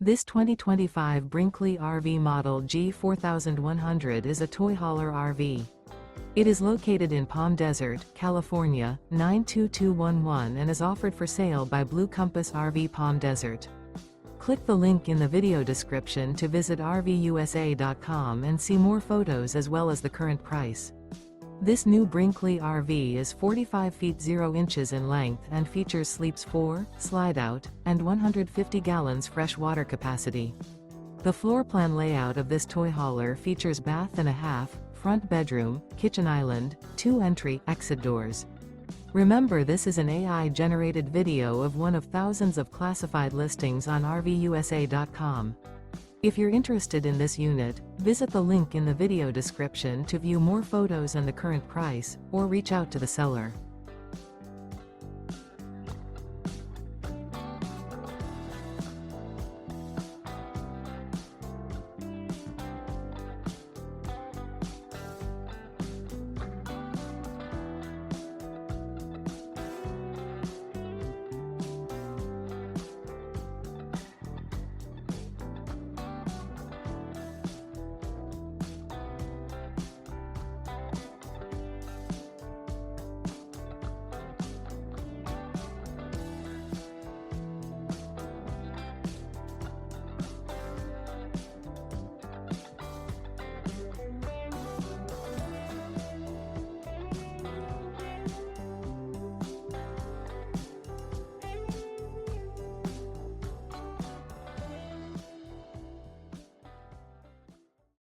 This 2025 Brinkley RV Model G 4100 is a toy hauler RV. It is located in Palm Desert, California, 92211 and is offered for sale by Blue Compass RV Palm Desert. Click the link in the video description to visit RVUSA.com and see more photos as well as the current price. This new Brinkley RV is 45 feet 0 inches in length and features sleeps 4, slide-out, and 150 gallons fresh water capacity. The floor plan layout of this toy hauler features bath and a half, front bedroom, kitchen island, 2 entry/exit doors. Remember, this is an AI-generated video of one of thousands of classified listings on RVUSA.com. If you're interested in this unit, visit the link in the video description to view more photos and the current price, or reach out to the seller.